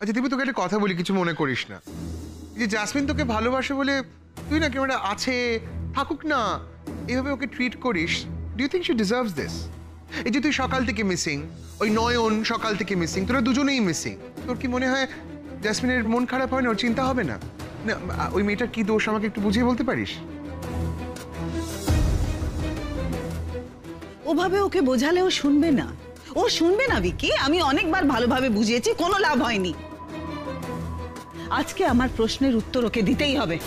আচ্ছা দীপু, তোকে একটা কথা বলি, কিছু মনে করিস না। এই যে জাসমিন তোকে ভালোবাসে বলে তুই না কেমন আছে, থাকুক না, এভাবে ওকে ট্রিট করিস। Do you think she deserves this? এই যে তুই সকাল থেকে মিসিং, ওই নয়ন সকাল থেকে মিসিং, তোরা দুজনেই মিসিং। তোর কি মনে হয় জাসমিনের মন খারাপ হয় না, ওর চিন্তা হবে না? না, ওই মেয়েটার কি দোষ আমাকে একটু বুঝিয়ে বলতে পারিস? ওভাবে ওকে বোঝালে ও শুনবে না, ও শুনবে না ভিকি। আমি অনেকবার ভালোভাবে বুঝিয়েছি, কোনো লাভ হয়নি। আজকে আমার প্রশ্নের উত্তর ওকে দিতেই হবে।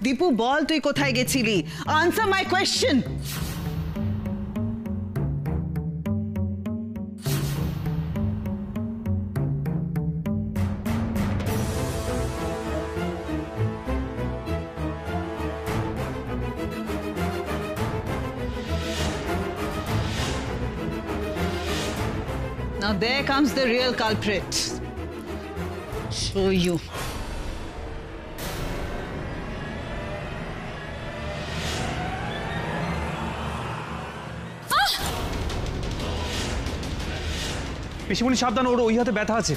দীপু বল, তুই কোথায় গেছিলি? Answer my question. Now there comes the real culprit. Show you. পিসিমণি সাবধান, ওর ওই হাতে ব্যথা আছে।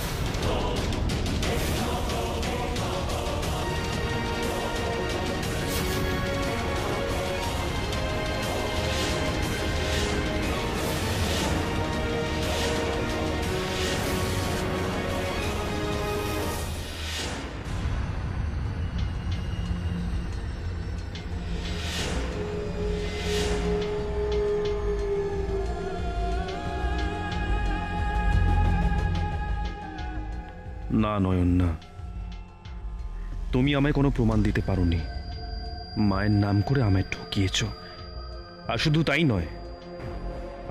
না নয়ন, না, তুমি আমায় কোনো প্রমাণ দিতে পারোনি। মায়ের নাম করে আমায় ঠকিয়েছ। আর শুধু তাই নয়,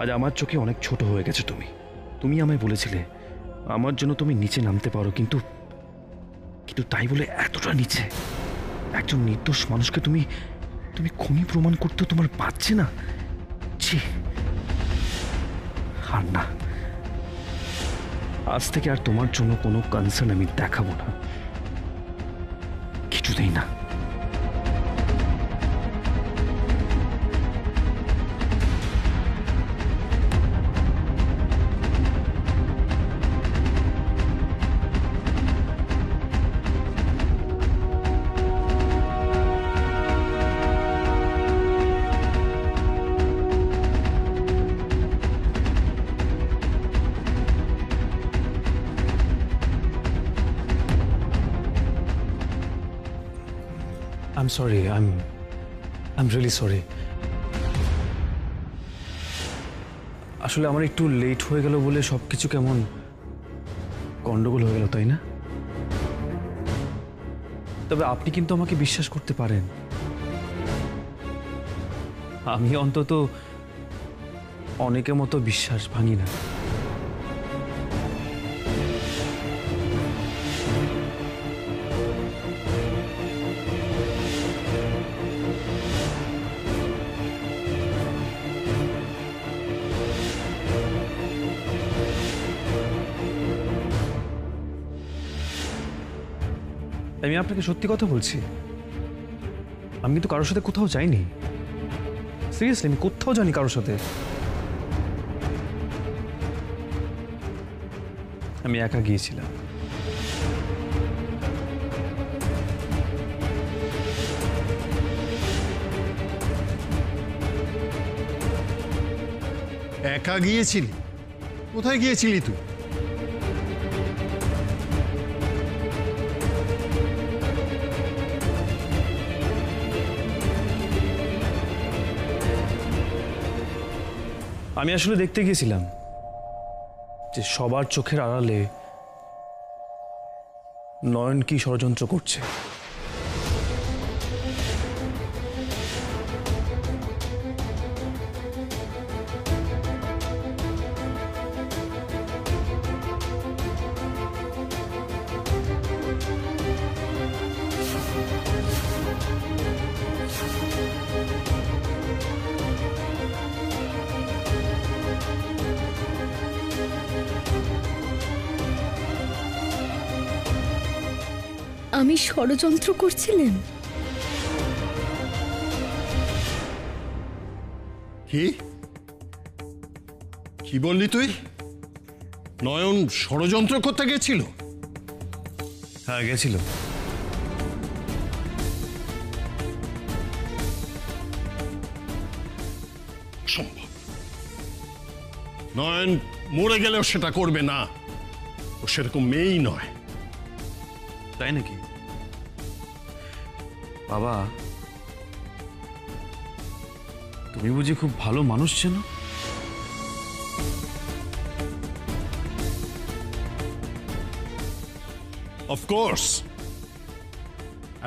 আজ আমার চোখে অনেক ছোট হয়ে গেছে তুমি। তুমি আমায় বলেছিলে আমার জন্য তুমি নিচে নামতে পারো, কিন্তু কিন্তু তাই বলে এতটা নিচে একজন নির্দোষ মানুষকে তুমি তুমি খুনি প্রমাণ করতে তোমার পাচ্ছে না? ছি! আর না, আজ থেকে আর তোমার জন্য কোনো কনসার্ন আমি দেখাবো না, কিছুতেই না। I'm sorry. I'm really sorry. আসলে আমার একটু লেট হয়ে গেল বলে সবকিছু কেমন গন্ডগোল হয়ে গেল, তাই না? তবে আপনি কিন্তু আমাকে বিশ্বাস করতে পারেন। আমি অন্তত অনেকের মতো বিশ্বাস ভাঙি না। আমি আপনাকে সত্যি কথা বলছি, আমি কিন্তু কারোর সাথে কোথাও যাইনি। সিরিয়াসলি, আমি কোথাও যাইনি কারোর সাথে। আমি একা গিয়েছিলাম। একা গিয়েছিলি? কোথায় গিয়েছিলি তুই? আমি আসলে দেখতে গিয়েছিলাম যে সবার চোখের আড়ালে নয়ন কি ষড়যন্ত্র করছে। আমি ষড়যন্ত্র করছিলেন? কি কি বললি তুই? নয়ন ষড়যন্ত্র করতে গেছিল? হ্যাঁ, গেছিল। সম্ভব। নয়ন মরে গেলেও সেটা করবে না। ও সেরকম মেয়েই নয়। তাই নাকি? বাবা, তুমি বুঝি খুব ভালো মানুষ চেনো? অফকোর্স,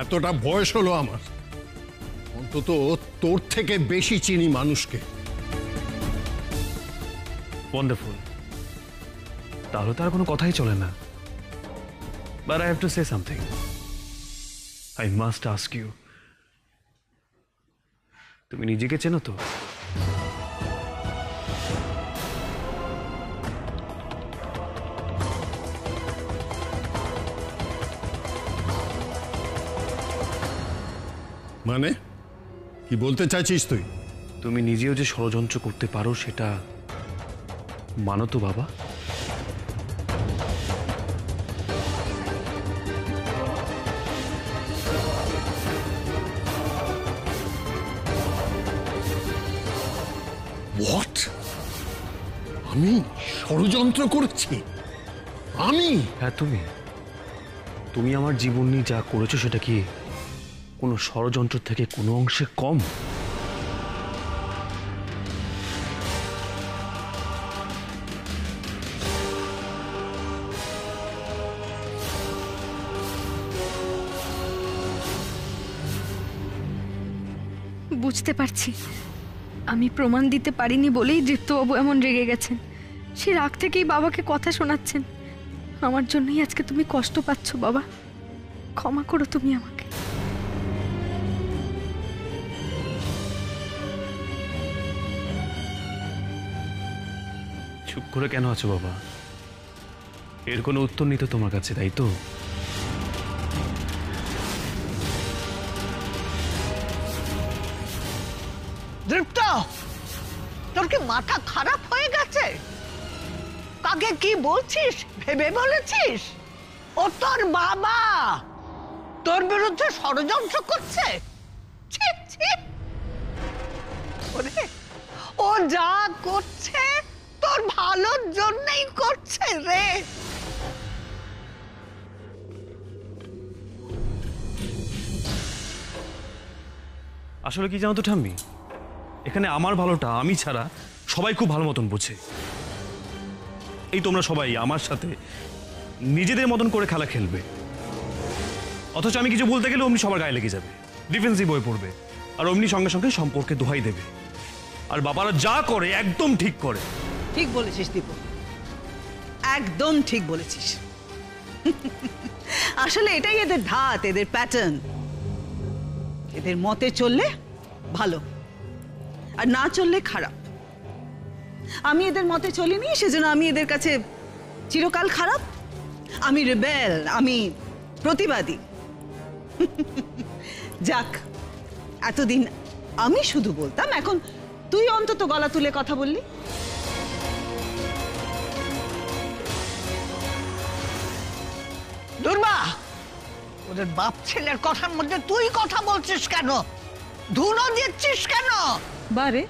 এতটা বয়স হলো আমার, অন্তত তোর থেকে বেশি চিনি মানুষকে। ওয়ান্ডারফুল। তাহলে তো আর কোনো কথাই চলে না। But I have to say something. I must ask you, তুমি নিজেকে চেনো তো? মানে কি বলতে চাইছিস তুই? তুমি নিজেও যে ষড়যন্ত্র করতে পারো সেটা মানো তো বাবা? হোয়াট? আমি ষড়যন্ত্র করেছি? আমি? হ্যাঁ, তুমি তুমি আমার জীবন নিয়ে যা করেছো সেটা কি কোনো ষড়যন্ত্র থেকে কোনো অংশে কম? বুঝতে পারছি, আমি প্রমাণ দিতে পারিনি বলেই দীপ্তবাবু এমন রেগে গেছেন। সে রাগ থেকেই বাবাকে কথা শোনাচ্ছেন। আমার জন্যই আজকে তুমি কষ্ট পাচ্ছ বাবা। ক্ষমা করো তুমি আমাকে। চুপ করে কেন আছো বাবা? এর কোনো উত্তর নেই তো তোমার কাছে, তাই তো? দীপ্ত, তোর কি মাথা খারাপ হয়ে গেছে? কাকে কি বলছিস ভেবে বলেছিস? ও তোর বাবা, তোর বিরুদ্ধে ষড়যন্ত্র করছে। ছি, ছি। ওরে, ও যা করছে তোর ভালোর জন্যই করছে রে। আসলে কি জানো তো ঠাম্মি, এখানে আমার ভালোটা আমি ছাড়া সবাই খুব ভালো মতন বোঝে। এই তোমরা সবাই আমার সাথে নিজেদের মতন করে খেলা খেলবে, অথচ আমি কিছু বলতে গেলে অমনি সবার গায়ে লেগে যাবে, ডিফেন্সিভ হয়ে পড়বে, আর অমনি সঙ্গে সঙ্গে সম্পর্কে দোহাই দেবে। আর বাবারা যা করে একদম ঠিক করে। ঠিক বলেছিস দীপু, একদম ঠিক বলেছিস। আসলে এটাই এদের ধাত, এদের প্যাটার্ন। এদের মতে চললে ভালো, আর না চললে খারাপ। আমি এদের মতে চলিনি, সেজন্য আমি এদের কাছে চিরকাল খারাপ। আমি রেবেল, আমি প্রতিবাদী। যাক, এতদিন আমি শুধু বলতাম, এখন তুই অন্তত গলা তুলে কথা বললি। দুর্বা, ওদের বাপ ছেলের কথার মধ্যে তুই কথা বলছিস কেন? ধুনো দিচ্ছিস কেন? বারে,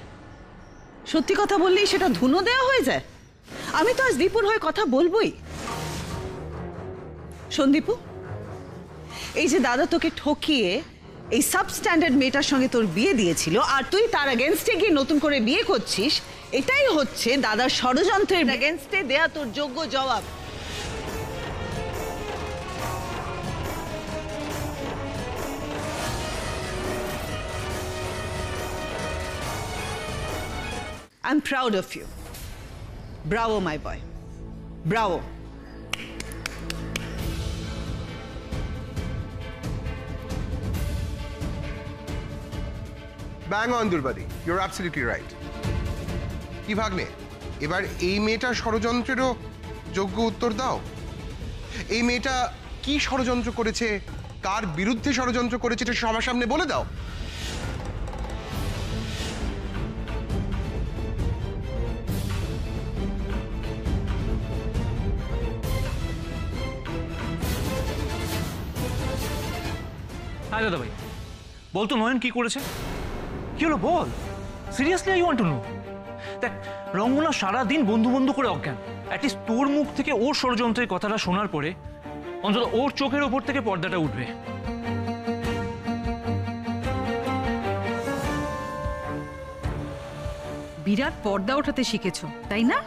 সত্যি কথা বললেই সেটা ধুনো দেওয়া হয়ে যায়? আমি তো আজ দীপুর হয়ে কথা বলবোই। সন্দীপু, এই যে দাদা তোকে ঠকিয়ে এই সাবস্ট্যান্ডার্ড মেয়েটার সঙ্গে তোর বিয়ে দিয়েছিল, আর তুই তার এগেনস্টে গিয়ে নতুন করে বিয়ে করছিস, এটাই হচ্ছে দাদার ষড়যন্ত্রের এগেনস্টে দেয়া তোর যোগ্য জবাব। I'm proud of you. Bravo, my boy. Bravo. Bang on দুর্বাদি, ইউর অ্যাবসলিউটলি রাইট। কি ভাগ্নে, এবার এই মেয়েটার ষড়যন্ত্রেরও যোগ্য উত্তর দাও। এই মেয়েটা কি ষড়যন্ত্র করেছে, কার বিরুদ্ধে ষড়যন্ত্র করেছে, এটা সবার সামনে বলে দাও। হ্যাঁ দাদা ভাই, বল তো নয়ন কি করেছে, কি হলো বল, seriously I want to know. দেখ, রঙ্গনা সারাদিন বন্ধু বন্ধু করে অজ্ঞান, অ্যাটলিস্ট তোর মুখ থেকে ওর ষড়যন্ত্রের কথাটা শোনার পরে অন্তত ওর চোখের ওপর থেকে পর্দাটা উঠবে। বিরাট পর্দা ওঠাতে শিখেছো তাই না?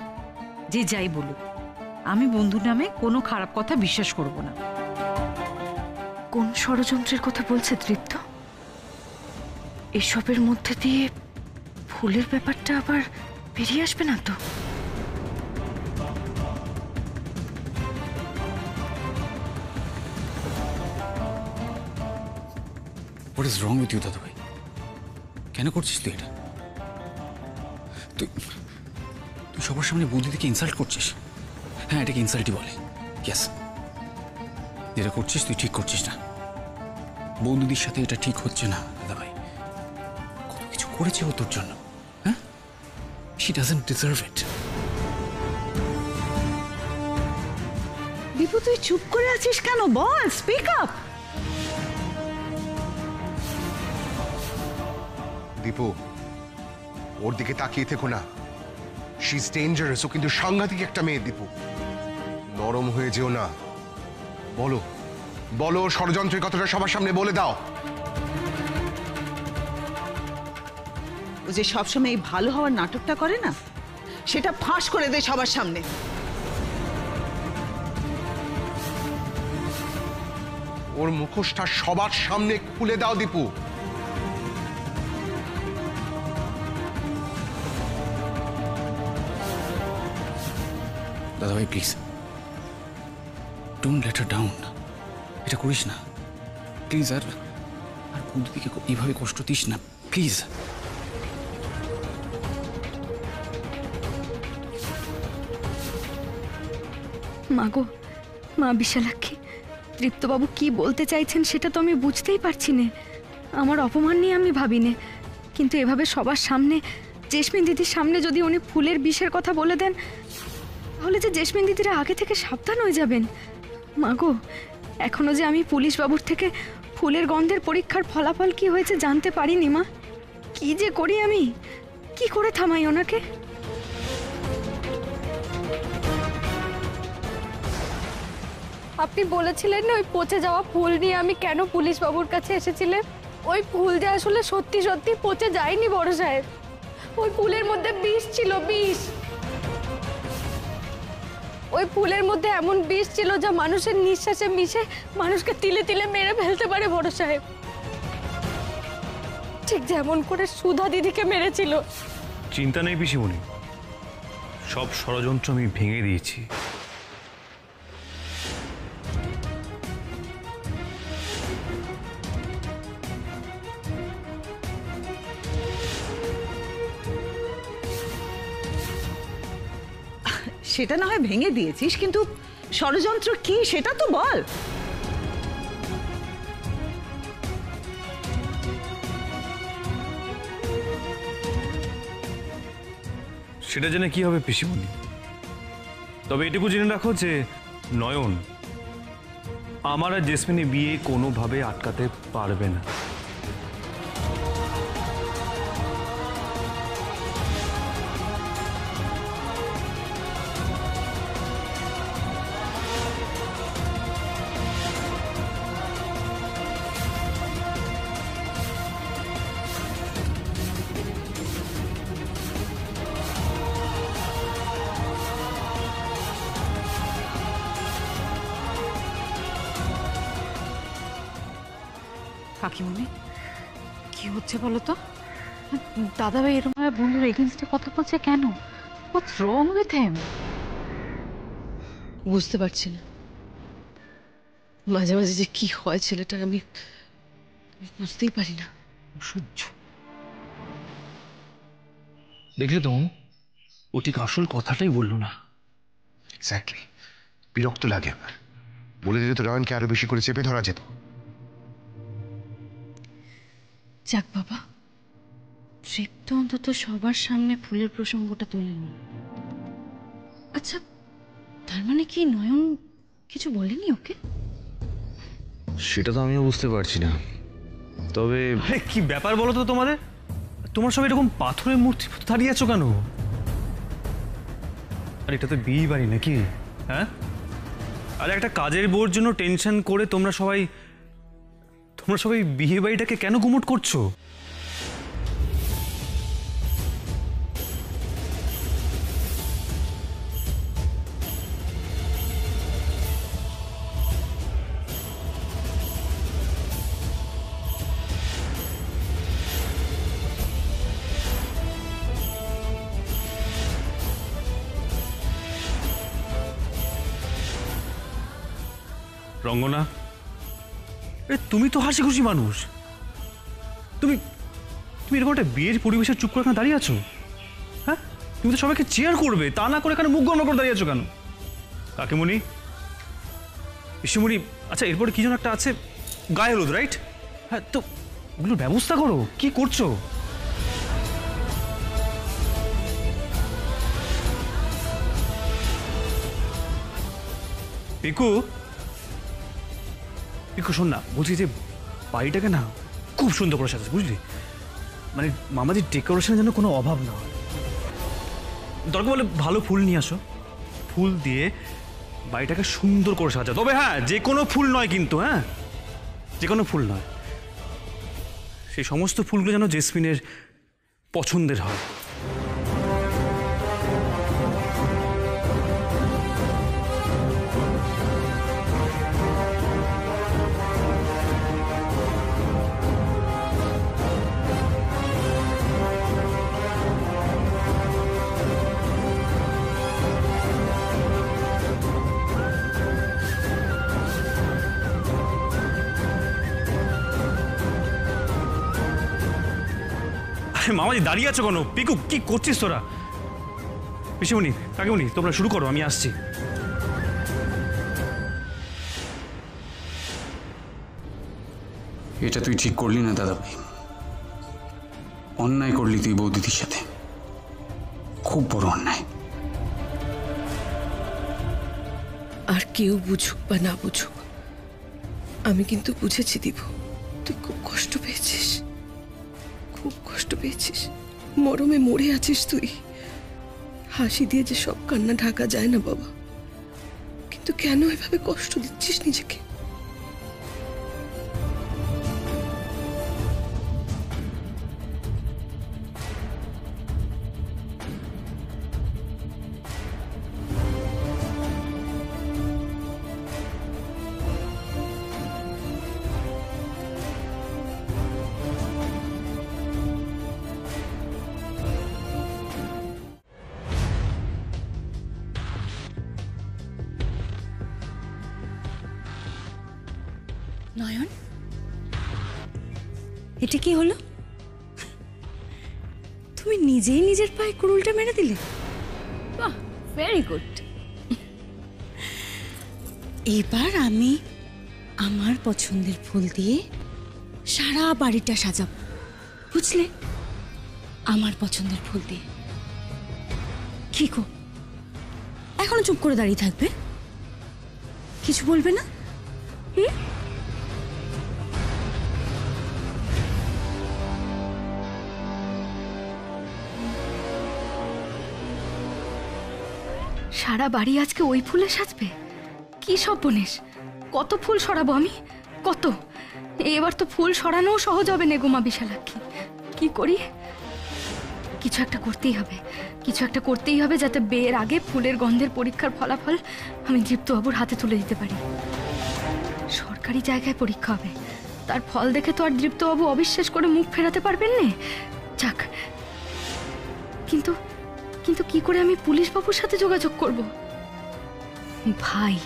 যে যাই বলুক, আমি বন্ধু নামে কোনো খারাপ কথা বিশ্বাস করব না। কোন ষড়যন্ত্রের কথা বলছে তৃপ্ত? এসবের মধ্যে দিয়ে ফুলের ব্যাপারটা আবার বেরিয়ে আসবে না তো? What is wrong with you দাদু ভাই? কেন করছিস তুই এটা? তুই তুই সবার সামনে বৌদিদিকে ইনসাল্ট করছিস। হ্যাঁ, এটাকে ইনসাল্টই বলে। ইয়েস, যেটা করছিস তুই ঠিক করছিস না। বৌদিদির সাথে এটা ঠিক হচ্ছে না দাদা ভাই। কত কিছু করেছে ও তোর জন্য। হ্যাঁ, শি ডাজন্ট ডিজার্ভ ইট। দীপু, তুই চুপ করে আছিস কেন? বল, স্পিক আপ। দীপু, ওর দিকে তাকিয়ে থেকো না। She is dangerous. ও কিন্তু সাংঘাতিক একটা মেয়ে। দীপু, নরম হয়ে যেও না। বলো বলো, ষড়যন্ত্রের কথাটা সবার সামনে বলে দাও। ও যে সবসময় এই ভালো হওয়ার নাটকটা করে না, সেটা ফাঁস করে দে সবার সামনে। ওর মুখোশটা সবার সামনে খুলে দাও দীপু। দাদা ভাই please don't let her down. এটা করিস না প্লিজ। আর আর বৌদিদিকে এইভাবে কষ্ট দিস না প্লিজ। মা গো, মা বিশালাক্ষী, তৃপ্তবাবু কি বলতে চাইছেন সেটা তো আমি বুঝতেই পারছি না। আমার অপমান নিয়ে আমি ভাবিনি, কিন্তু এভাবে সবার সামনে, জেসমিন দিদির সামনে যদি উনি ফুলের বিষের কথা বলে দেন, তাহলে যে জেসমিন দিদিরা আগে থেকে সাবধান হয়ে যাবেন। মা গো, এখনো যে আমি পুলিশ বাবুর থেকে ফুলের গন্ধের পরীক্ষার ফলাফল কি হয়েছে জানতে পারিনি। মা, কি যে করি আমি, কি করে থামাই ওনাকে? আপনি বলেছিলেন না ওই পচে যাওয়া ফুল নিয়ে আমি কেন পুলিশ বাবুর কাছে এসেছিলেন? ওই ফুল যে আসলে সত্যি সত্যি পচে যায়নি বড় সাহেব। ওই ফুলের মধ্যে বিষ ছিল, বিষ। ওই ফুলের মধ্যে এমন বিষ ছিল যা মানুষের নিঃশ্বাসে মিশে মানুষকে তিলে তিলে মেরে ফেলতে পারে বড় সাহেব। ঠিক যেমন করে সুধা দিদিকে মেরেছিল। চিন্তা নেই পিসিমণি, সব ষড়যন্ত্র আমি ভেঙে দিয়েছি। সেটা না হয় ভেঙে দিয়েছিস, কিন্তু ষড়যন্ত্র কি সেটা তো বল। সেটা জেনে কি হবে পিসিমণি? তবে এটুকু জেনে রাখো যে নয়ন আমার আর জেসমিনের বিয়ে কোনোভাবে আটকাতে পারবে না। কাকিমণি, কি হচ্ছে বলো তো? দাদাভাই এরকম বন্ধুর এগেইনস্টে কথা বলছে কেন? হোয়াটস রং উইথ হিম? বুঝতে পারছি না, মাঝে মাঝে যে কি হয় ছেলেটার আমি বুঝতেই পারি না। সহ্য দেখলে তো, ও ঠিক আসল কথাটাই বললো না। এক্স্যাক্টলি, বিরক্ত লাগে আমার। বলে দিলে তো নয়নকে আরো বেশি করে চেপে ধরা যেত। যাক বাবা, তৃপ্ত অন্তত সবার সামনে ফুলের প্রসঙ্গটা তুলেনি। আচ্ছা, তার মানে কি নয়ন কিছু বলেনি ওকে? সেটা তো আমিও বুঝতে পারছি না। তবে কি ব্যাপার বলো তো তোমাদের? তোমার সব এরকম পাথরের মূর্তি দাঁড়িয়ে আছো কেন? আর এটা তো বিয়ে বাড়ি নাকি? হ্যাঁ, আর একটা কাজের বউর জন্য টেনশন করে তোমরা সবাই বিয়ে বাড়িটাকে কেন গুমট করছো? রঙ্গনা, তুমি তো হাসি খুশি মানুষ, তুমি এরকম একটা বিয়ের পরিবেশে চুপ করে দাঁড়িয়ে আছো? হ্যাঁ, তুমি তো সবাইকে চেয়ার করবে, তা না করে এখানে মুখ গন্ধ করে দাঁড়িয়ে আছো কেন? কাকিমণি, পিসিমণি, আচ্ছা এরপরে কি যেন একটা আছে, গায়ে হলুদ, রাইট? হ্যাঁ, তো ওগুলোর ব্যবস্থা করো। কি করছো? পিকু, শোন না, বলছি যে বাড়িটাকে না খুব সুন্দর করে সাজাচ্ছে, বুঝলি? মানে মামাজির ডেকোরেশনের জন্য কোনো অভাব না হয়। দরকার বলে ভালো ফুল নিয়ে আসো, ফুল দিয়ে বাড়িটাকে সুন্দর করে সাজা। তবে হ্যাঁ, যে কোনো ফুল নয় কিন্তু, হ্যাঁ, যে কোনো ফুল নয়, সেই সমস্ত ফুলগুলো যেন জেসমিনের পছন্দের হয়। মামাজি দাঁড়িয়ে আছো কেন? পিকু, কি করছিস তোরা? পিসিমণি, কাকিমণি, তোমরা শুরু করো, আমি আসছি। এটা তুই ঠিক করলি না দাদা ভাই, অন্যায় করলি তুই বৌদিদির সাথে, খুব বড় অন্যায়। আর কেউ বুঝুক বা না বুঝুক, আমি কিন্তু বুঝেছি দিব, তুই খুব কষ্ট পেয়েছিস, খুব কষ্ট পেয়েছিস, মরমে মরে আছিস তুই। হাসি দিয়ে যে সব কান্না ঢাকা যায় না বাবা, কিন্তু কেন এভাবে কষ্ট দিচ্ছিস নিজেকে? নয়ন, এটা কি হলো? তুমি নিজেই নিজের পায়ে কুড়ুলটা মেরে দিলে। বাহ, ভেরি গুড। এবার আমি আমার পছন্দের ফুল দিয়ে সারা বাড়িটা সাজাবো, বুঝলে? আমার পছন্দের ফুল দিয়ে। কি গো, এখনো চুপ করে দাঁড়িয়ে থাকবে? কিছু বলবে না? সারা বাড়ি আজকে ওই ফুলে সাজবে? কি সর্বনেশ! কত ফুল সরাবো আমি, কত! এবার তো ফুল সরানোও সহজ হবে না গো মা বিশালাক্ষী। কি করি? কিছু একটা করতেই হবে, কিছু একটা করতেই হবে, যাতে বিয়ের আগে ফুলের গন্ধের পরীক্ষার ফলাফল আমি দীপ্তবাবুর হাতে তুলে দিতে পারি। সরকারি জায়গায় পরীক্ষা হবে, তার ফল দেখে তো আর দীপ্তবাবু অবিশ্বাস করে মুখ ফেরাতে পারবেন না। যাক, কিন্তু কিন্তু কি করে আমি পুলিশ বাবুর সাথে যোগাযোগ করব? ভাই,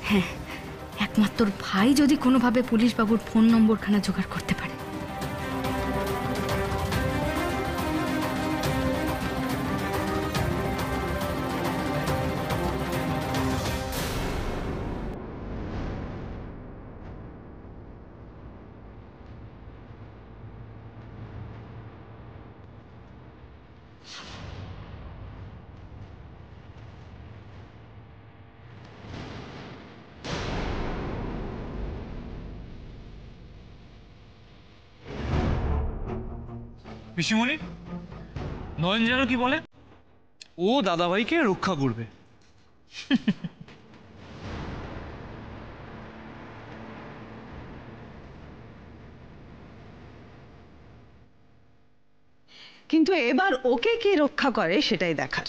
হ্যাঁ, একমাত্র ভাই যদি কোনোভাবে পুলিশ বাবুর ফোন নম্বরখানা জোগাড় করতে পারে। পিসিমণি, নয়ন যেন কি বলে, ও দাদাভাইকে রক্ষা করবে। কিন্তু এবার ওকে কে রক্ষা করে সেটাই দেখার।